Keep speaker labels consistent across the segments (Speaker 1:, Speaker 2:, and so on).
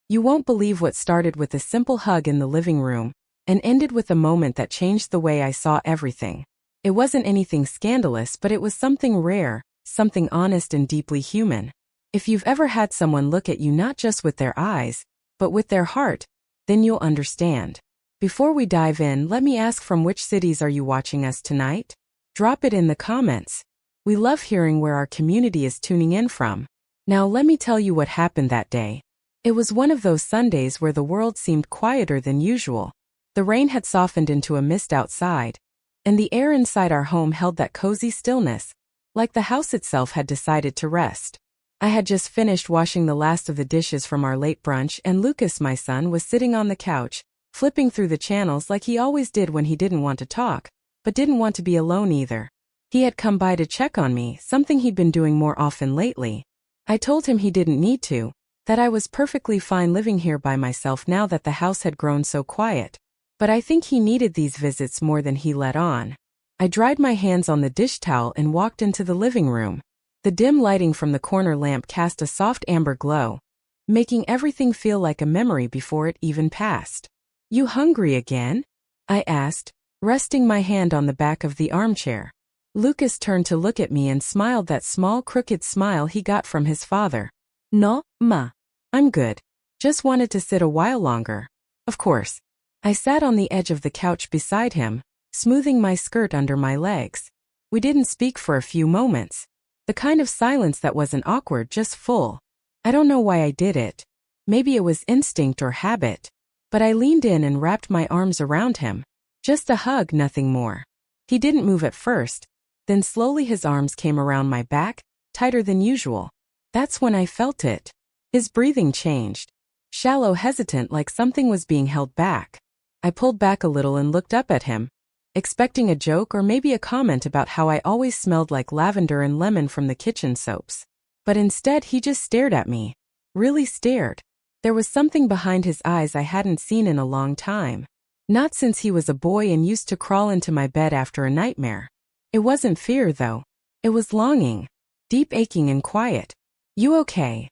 Speaker 1: You won't believe what started with a simple hug in the living room and ended with a moment that changed the way I saw everything. It wasn't anything scandalous, but it was something rare, something honest and deeply human. If you've ever had someone look at you not just with their eyes, but with their heart, then you'll understand. Before we dive in, let me ask, from which cities are you watching us tonight? Drop it in the comments. We love hearing where our community is tuning in from. Now let me tell you what happened that day. It was one of those Sundays where the world seemed quieter than usual. The rain had softened into a mist outside, and the air inside our home held that cozy stillness, like the house itself had decided to rest. I had just finished washing the last of the dishes from our late brunch, and Lucas, my son, was sitting on the couch, flipping through the channels like he always did when he didn't want to talk, but didn't want to be alone either. He had come by to check on me, something he'd been doing more often lately. I told him he didn't need to, that I was perfectly fine living here by myself now that the house had grown so quiet. But I think he needed these visits more than he let on. I dried my hands on the dish towel and walked into the living room. The dim lighting from the corner lamp cast a soft amber glow, making everything feel like a memory before it even passed. "You hungry again?" I asked, resting my hand on the back of the armchair. Lucas turned to look at me and smiled, that small crooked smile he got from his father. "No, ma. I'm good. Just wanted to sit a while longer." Of course. I sat on the edge of the couch beside him, smoothing my skirt under my legs. We didn't speak for a few moments. The kind of silence that wasn't awkward, just full. I don't know why I did it. Maybe it was instinct or habit. But I leaned in and wrapped my arms around him. Just a hug, nothing more. He didn't move at first. Then slowly his arms came around my back, tighter than usual. That's when I felt it. His breathing changed. Shallow, hesitant, like something was being held back. I pulled back a little and looked up at him, expecting a joke or maybe a comment about how I always smelled like lavender and lemon from the kitchen soaps. But instead he just stared at me. Really stared. There was something behind his eyes I hadn't seen in a long time. Not since he was a boy and used to crawl into my bed after a nightmare. It wasn't fear, though. It was longing. Deep, aching, and quiet. "You okay?"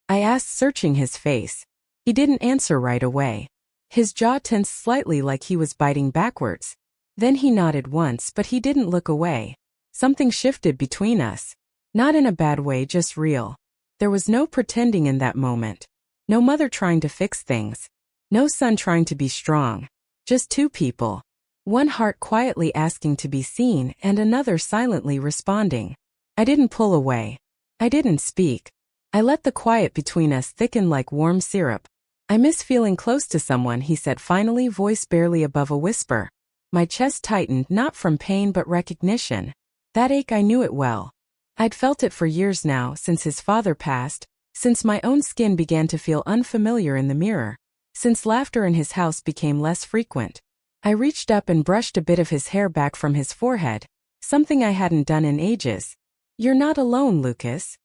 Speaker 1: I asked, searching his face. He didn't answer right away. His jaw tensed slightly like he was biting backwards. Then he nodded once, but he didn't look away. Something shifted between us. Not in a bad way, just real. There was no pretending in that moment. No mother trying to fix things. No son trying to be strong. Just two people. One heart quietly asking to be seen and another silently responding. I didn't pull away. I didn't speak. I let the quiet between us thicken like warm syrup. "I miss feeling close to someone," he said finally, voice barely above a whisper. My chest tightened, not from pain but recognition. That ache, I knew it well. I'd felt it for years now, since his father passed, since my own skin began to feel unfamiliar in the mirror, since laughter in his house became less frequent. I reached up and brushed a bit of his hair back from his forehead, something I hadn't done in ages. "You're not alone, Lucas."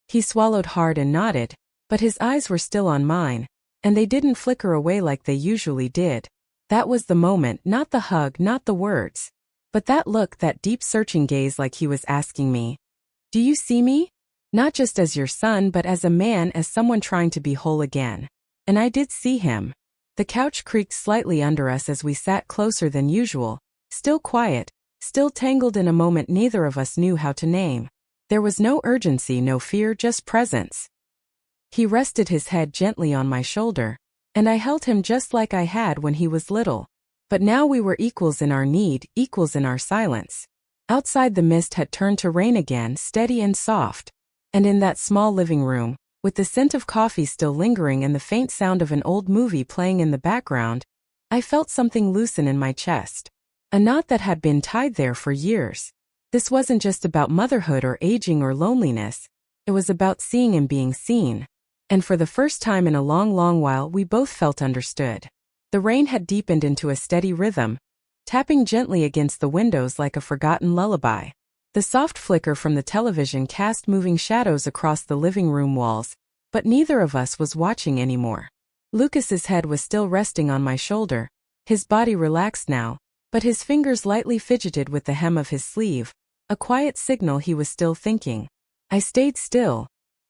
Speaker 1: He swallowed hard and nodded, but his eyes were still on mine, and they didn't flicker away like they usually did. That was the moment, not the hug, not the words. But that look, that deep searching gaze, like he was asking me, "Do you see me? Not just as your son, but as a man, as someone trying to be whole again." And I did see him. The couch creaked slightly under us as we sat closer than usual, still quiet, still tangled in a moment neither of us knew how to name. There was no urgency, no fear, just presence. He rested his head gently on my shoulder, and I held him just like I had when he was little. But now we were equals in our need, equals in our silence. Outside the mist had turned to rain again, steady and soft. And in that small living room, with the scent of coffee still lingering and the faint sound of an old movie playing in the background, I felt something loosen in my chest. A knot that had been tied there for years. This wasn't just about motherhood or aging or loneliness. It was about seeing and being seen. And for the first time in a long, long while, we both felt understood. The rain had deepened into a steady rhythm, tapping gently against the windows like a forgotten lullaby. The soft flicker from the television cast moving shadows across the living room walls, but neither of us was watching anymore. Lucas's head was still resting on my shoulder, his body relaxed now, but his fingers lightly fidgeted with the hem of his sleeve, a quiet signal he was still thinking. I stayed still.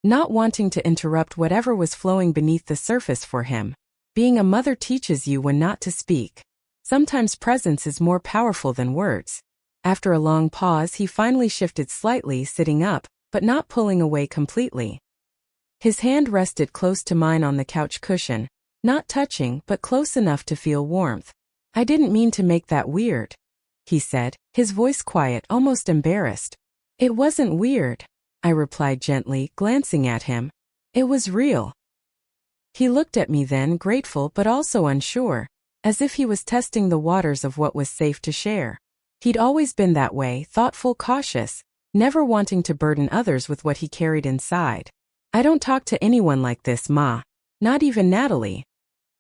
Speaker 1: not wanting to interrupt whatever was flowing beneath the surface for him. Being a mother teaches you when not to speak. Sometimes presence is more powerful than words. After a long pause, he finally shifted slightly, sitting up, but not pulling away completely. His hand rested close to mine on the couch cushion, not touching, but close enough to feel warmth. "I didn't mean to make that weird," he said, his voice quiet, almost embarrassed. "It wasn't weird," I replied gently, glancing at him. "It was real." He looked at me then, grateful but also unsure, as if he was testing the waters of what was safe to share. He'd always been that way, thoughtful, cautious, never wanting to burden others with what he carried inside. "I don't talk to anyone like this, Ma. Not even Natalie."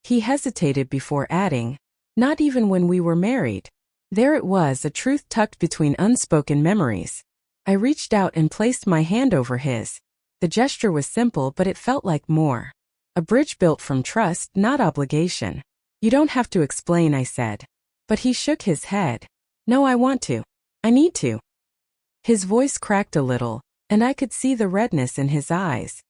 Speaker 1: He hesitated before adding, "Not even when we were married." There it was, a truth tucked between unspoken memories. I reached out and placed my hand over his. The gesture was simple, but it felt like more. A bridge built from trust, not obligation. "You don't have to explain," I said. But he shook his head. "No, I want to. I need to." His voice cracked a little, and I could see the redness in his eyes.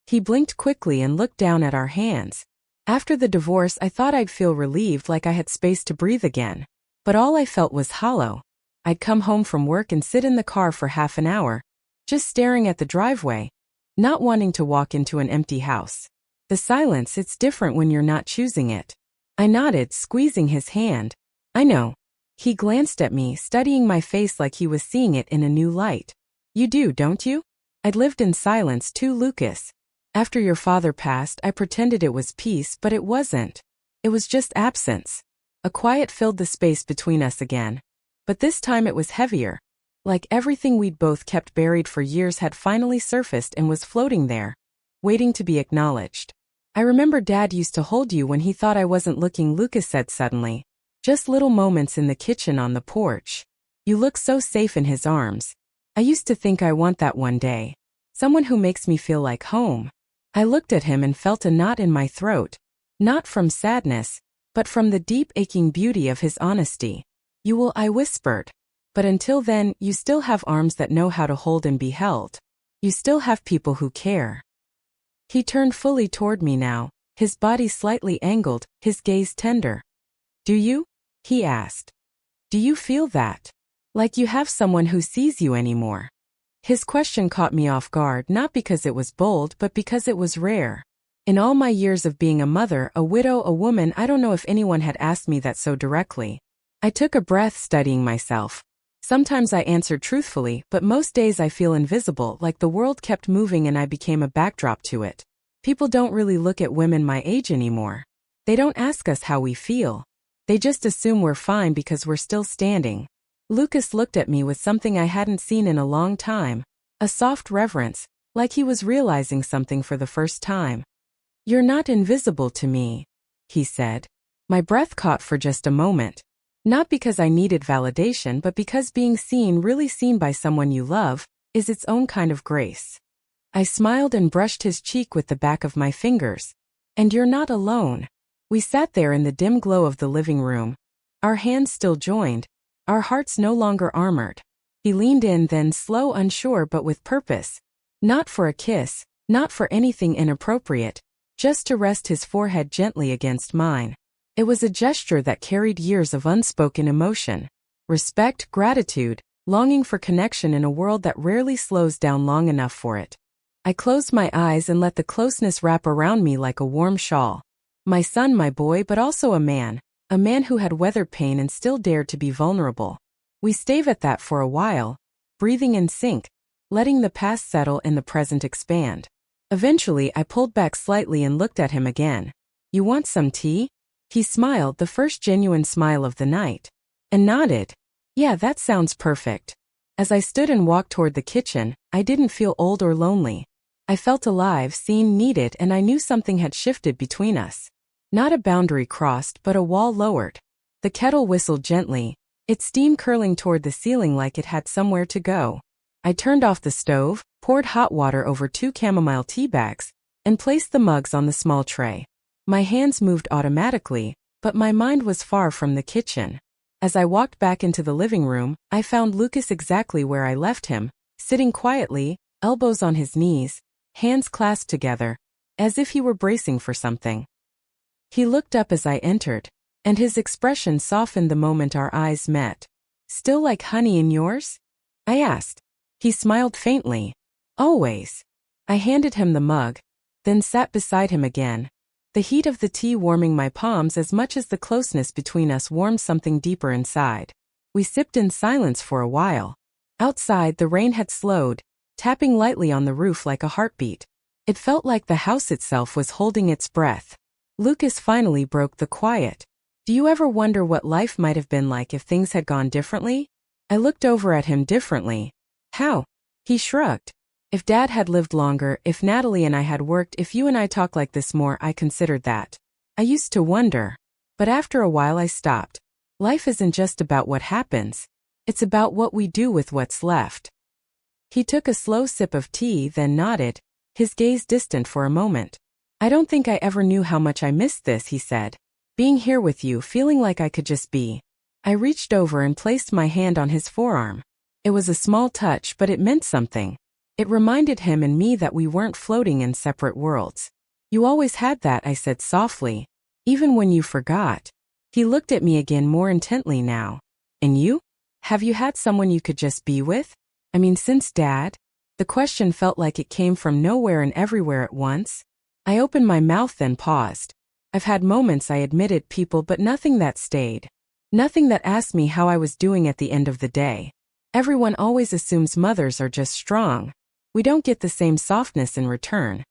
Speaker 1: He blinked quickly and looked down at our hands. After the divorce, I thought I'd feel relieved, like I had space to breathe again. But all I felt was hollow. I'd come home from work and sit in the car for half an hour, just staring at the driveway, not wanting to walk into an empty house. The silence, it's different when you're not choosing it. I nodded, squeezing his hand. "I know." He glanced at me, studying my face like he was seeing it in a new light. "You do, don't you?" I'd lived in silence too, Lucas. After your father passed, I pretended it was peace, but it wasn't. It was just absence. A quiet filled the space between us again. But this time it was heavier. Like everything we'd both kept buried for years had finally surfaced and was floating there, waiting to be acknowledged. "I remember Dad used to hold you when he thought I wasn't looking," Lucas said suddenly. "Just little moments in the kitchen, on the porch. You look so safe in his arms. I used to think I want that one day. Someone who makes me feel like home." I looked at him and felt a knot in my throat. Not from sadness, but from the deep aching beauty of his honesty. "You will," I whispered. "But until then, you still have arms that know how to hold and be held. You still have people who care." He turned fully toward me now, his body slightly angled, his gaze tender. "Do you?" he asked. "Do you feel that? Like you have someone who sees you anymore?" His question caught me off guard, not because it was bold, but because it was rare. In all my years of being a mother, a widow, a woman, I don't know if anyone had asked me that so directly. I took a breath, studying myself. Sometimes I answered truthfully, but most days I feel invisible, like the world kept moving and I became a backdrop to it. People don't really look at women my age anymore. They don't ask us how we feel. They just assume we're fine because we're still standing. Lucas looked at me with something I hadn't seen in a long time, a soft reverence, like he was realizing something for the first time. "You're not invisible to me," he said. My breath caught for just a moment. Not because I needed validation, but because being seen, really seen by someone you love, is its own kind of grace. I smiled and brushed his cheek with the back of my fingers. "And you're not alone." We sat there in the dim glow of the living room, our hands still joined, our hearts no longer armored. He leaned in then, slow, unsure, but with purpose. Not for a kiss, not for anything inappropriate, just to rest his forehead gently against mine. It was a gesture that carried years of unspoken emotion. Respect, gratitude, longing for connection in a world that rarely slows down long enough for it. I closed my eyes and let the closeness wrap around me like a warm shawl. My son, my boy, but also a man who had weathered pain and still dared to be vulnerable. We stayed at that for a while, breathing in sync, letting the past settle and the present expand. Eventually, I pulled back slightly and looked at him again. "You want some tea?" He smiled, the first genuine smile of the night, and nodded. "Yeah, that sounds perfect." As I stood and walked toward the kitchen, I didn't feel old or lonely. I felt alive, seen, needed, and I knew something had shifted between us. Not a boundary crossed, but a wall lowered. The kettle whistled gently, its steam curling toward the ceiling like it had somewhere to go. I turned off the stove, poured hot water over 2 chamomile tea bags, and placed the mugs on the small tray. My hands moved automatically, but my mind was far from the kitchen. As I walked back into the living room, I found Lucas exactly where I left him, sitting quietly, elbows on his knees, hands clasped together, as if he were bracing for something. He looked up as I entered, and his expression softened the moment our eyes met. "Still like honey in yours?" I asked. He smiled faintly. "Always." I handed him the mug, then sat beside him again. The heat of the tea warming my palms as much as the closeness between us warmed something deeper inside. We sipped in silence for a while. Outside, the rain had slowed, tapping lightly on the roof like a heartbeat. It felt like the house itself was holding its breath. Lucas finally broke the quiet. "Do you ever wonder what life might have been like if things had gone differently?" I looked over at him differently. "How?" He shrugged. "If Dad had lived longer, if Natalie and I had worked, if you and I talked like this more, I considered that. I used to wonder. But after a while I stopped. Life isn't just about what happens. It's about what we do with what's left." He took a slow sip of tea, then nodded, his gaze distant for a moment. "I don't think I ever knew how much I missed this," he said. "Being here with you, feeling like I could just be." I reached over and placed my hand on his forearm. It was a small touch, but it meant something. It reminded him and me that we weren't floating in separate worlds. "You always had that," I said softly, "even when you forgot." He looked at me again more intently now. "And you? Have you had someone you could just be with? I mean, since Dad?" The question felt like it came from nowhere and everywhere at once. I opened my mouth then paused. I've had moments, I admitted, people, but nothing that stayed. Nothing that asked me how I was doing at the end of the day. Everyone always assumes mothers are just strong. We don't get the same softness in return.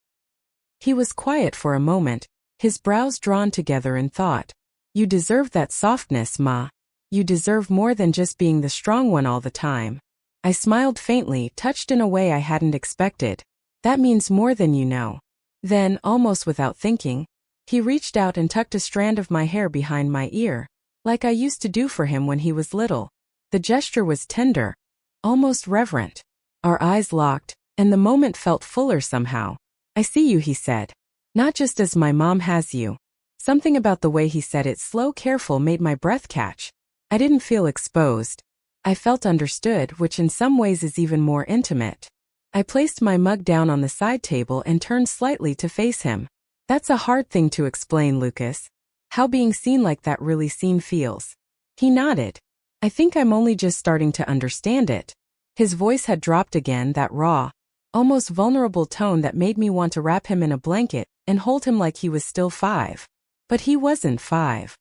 Speaker 1: He was quiet for a moment, his brows drawn together in thought. "You deserve that softness, Ma. You deserve more than just being the strong one all the time." I smiled faintly, touched in a way I hadn't expected. "That means more than you know." Then, almost without thinking, he reached out and tucked a strand of my hair behind my ear, like I used to do for him when he was little. The gesture was tender, almost reverent. Our eyes locked, and the moment felt fuller somehow. "I see you," he said. "Not just as my mom has you." Something about the way he said it, slow, careful, made my breath catch. I didn't feel exposed. I felt understood, which in some ways is even more intimate. I placed my mug down on the side table and turned slightly to face him. "That's a hard thing to explain, Lucas. How being seen like that really seen feels." He nodded. "I think I'm only just starting to understand it." His voice had dropped again, that raw, almost vulnerable tone that made me want to wrap him in a blanket and hold him like he was still 5. But he wasn't 5.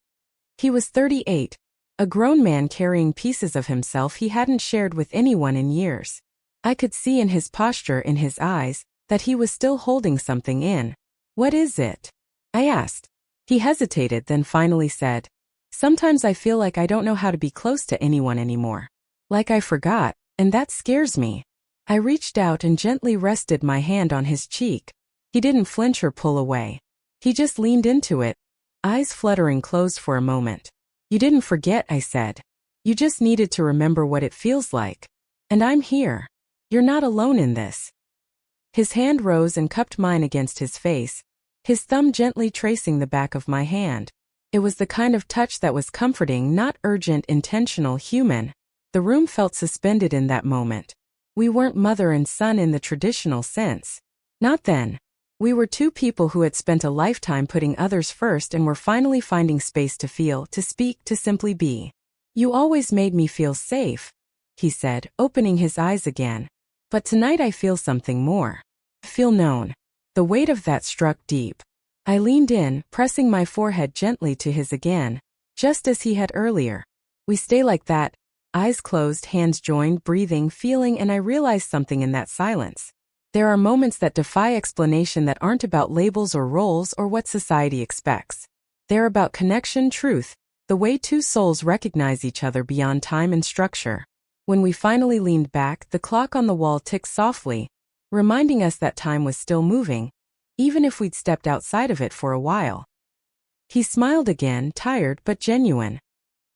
Speaker 1: He was 38, a grown man carrying pieces of himself he hadn't shared with anyone in years. I could see in his posture, in his eyes, that he was still holding something in. "What is it?" I asked. He hesitated, then finally said, "Sometimes I feel like I don't know how to be close to anyone anymore. Like I forgot, and that scares me." I reached out and gently rested my hand on his cheek. He didn't flinch or pull away. He just leaned into it, eyes fluttering closed for a moment. "You didn't forget," I said. "You just needed to remember what it feels like. And I'm here. You're not alone in this." His hand rose and cupped mine against his face, his thumb gently tracing the back of my hand. It was the kind of touch that was comforting, not urgent, intentional, human. The room felt suspended in that moment. We weren't mother and son in the traditional sense. Not then. We were two people who had spent a lifetime putting others first and were finally finding space to feel, to speak, to simply be. "You always made me feel safe," he said, opening his eyes again. "But tonight I feel something more. Feel known." The weight of that struck deep. I leaned in, pressing my forehead gently to his again, just as he had earlier. We stay like that, eyes closed, hands joined, breathing, feeling, and I realized something in that silence. There are moments that defy explanation, that aren't about labels or roles or what society expects. They're about connection, truth, the way two souls recognize each other beyond time and structure. When we finally leaned back, the clock on the wall ticked softly, reminding us that time was still moving, even if we'd stepped outside of it for a while. He smiled again, tired but genuine.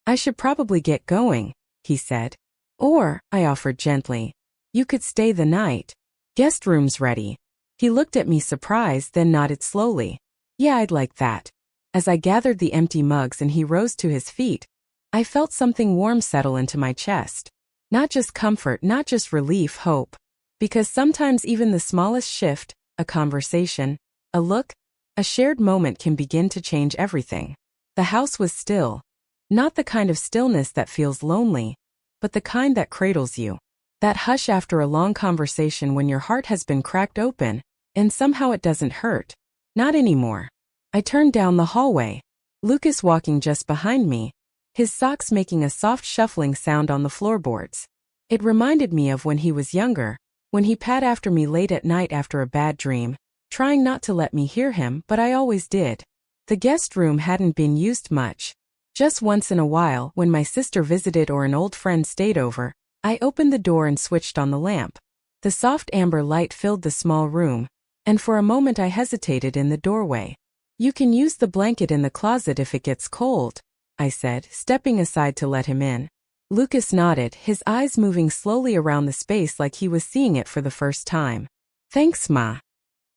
Speaker 1: "I should probably get going," he said. "Or," I offered gently, "you could stay the night. Guest room's ready." He looked at me surprised, then nodded slowly. "Yeah, I'd like that." As I gathered the empty mugs and he rose to his feet, I felt something warm settle into my chest. Not just comfort, not just relief, hope. Because sometimes even the smallest shift, a conversation, a look, a shared moment can begin to change everything. The house was still. Not the kind of stillness that feels lonely, but the kind that cradles you. That hush after a long conversation when your heart has been cracked open, and somehow it doesn't hurt. Not anymore. I turned down the hallway. Lucas walking just behind me, his socks making a soft shuffling sound on the floorboards. It reminded me of when he was younger, when he pad after me late at night after a bad dream, trying not to let me hear him, but I always did. The guest room hadn't been used much. Just once in a while, when my sister visited or an old friend stayed over, I opened the door and switched on the lamp. The soft amber light filled the small room, and for a moment I hesitated in the doorway. "You can use the blanket in the closet if it gets cold," I said, stepping aside to let him in. Lucas nodded, his eyes moving slowly around the space like he was seeing it for the first time. "Thanks, Ma."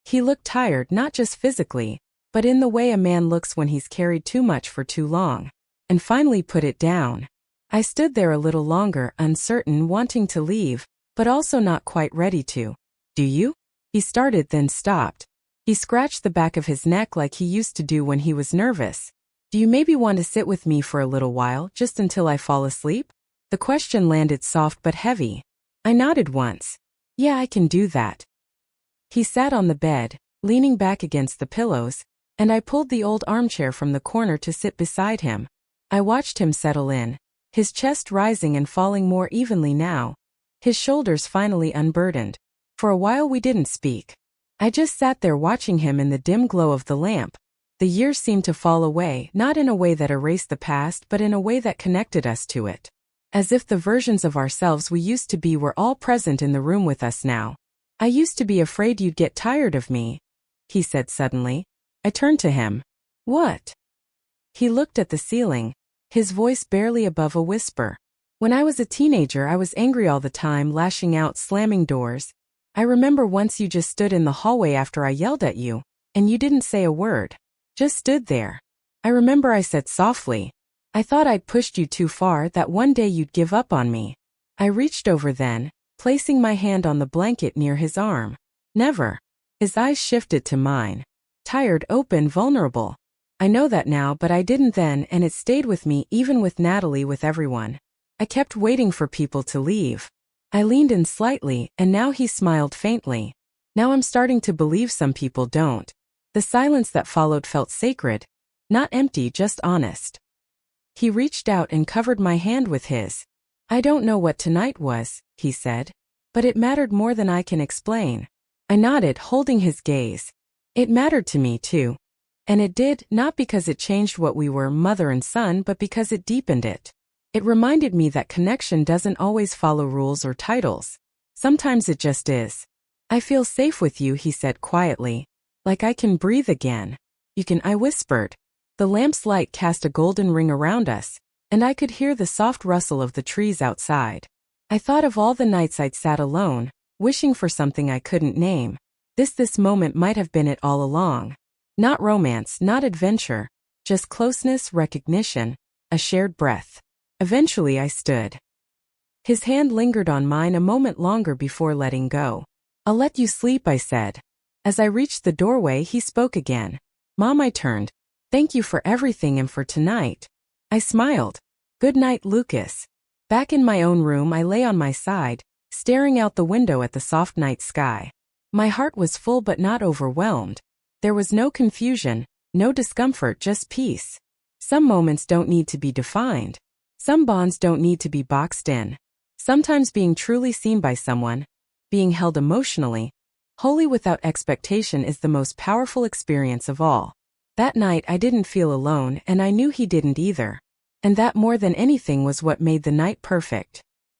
Speaker 1: He looked tired, not just physically, but in the way a man looks when he's carried too much for too long, and finally put it down. I stood there a little longer, uncertain, wanting to leave, but also not quite ready to. "Do you?" He started, then stopped. He scratched the back of his neck like he used to do when he was nervous. "Do you maybe want to sit with me for a little while, just until I fall asleep?" The question landed soft but heavy. I nodded once. "Yeah, I can do that." He sat on the bed, leaning back against the pillows, and I pulled the old armchair from the corner to sit beside him. I watched him settle in, his chest rising and falling more evenly now, his shoulders finally unburdened. For a while we didn't speak. I just sat there watching him in the dim glow of the lamp. The years seemed to fall away, not in a way that erased the past but in a way that connected us to it. As if the versions of ourselves we used to be were all present in the room with us now. "I used to be afraid you'd get tired of me," he said suddenly. I turned to him. "What?" He looked at the ceiling, his voice barely above a whisper. "When I was a teenager I was angry all the time, lashing out, slamming doors. I remember once you just stood in the hallway after I yelled at you, and you didn't say a word. Just stood there. I remember I said softly, I thought I'd pushed you too far, that one day you'd give up on me." I reached over then, placing my hand on the blanket near his arm. "Never." His eyes shifted to mine. Tired, open, vulnerable. "I know that now, but I didn't then, and it stayed with me even with Natalie, with everyone. I kept waiting for people to leave." I leaned in slightly, and now he smiled faintly. "Now I'm starting to believe some people don't." The silence that followed felt sacred. Not empty, just honest. He reached out and covered my hand with his. "I don't know what tonight was," he said, "but it mattered more than I can explain." I nodded, holding his gaze. "It mattered to me too." And it did, not because it changed what we were, mother and son, but because it deepened it. It reminded me that connection doesn't always follow rules or titles. Sometimes it just is. "I feel safe with you," he said quietly. "Like I can breathe again." "You can," I whispered. The lamp's light cast a golden ring around us, and I could hear the soft rustle of the trees outside. I thought of all the nights I'd sat alone, wishing for something I couldn't name. This moment might have been it all along. Not romance, not adventure, just closeness, recognition, a shared breath. Eventually I stood. His hand lingered on mine a moment longer before letting go. "I'll let you sleep," I said. As I reached the doorway, he spoke again. "Mom," I turned. "Thank you for everything and for tonight." I smiled. "Good night, Lucas." Back in my own room, I lay on my side, staring out the window at the soft night sky. My heart was full but not overwhelmed. There was no confusion, no discomfort, just peace. Some moments don't need to be defined. Some bonds don't need to be boxed in. Sometimes being truly seen by someone, being held emotionally, wholly without expectation, is the most powerful experience of all. That night I didn't feel alone, and I knew he didn't either. And that, more than anything, was what made the night perfect.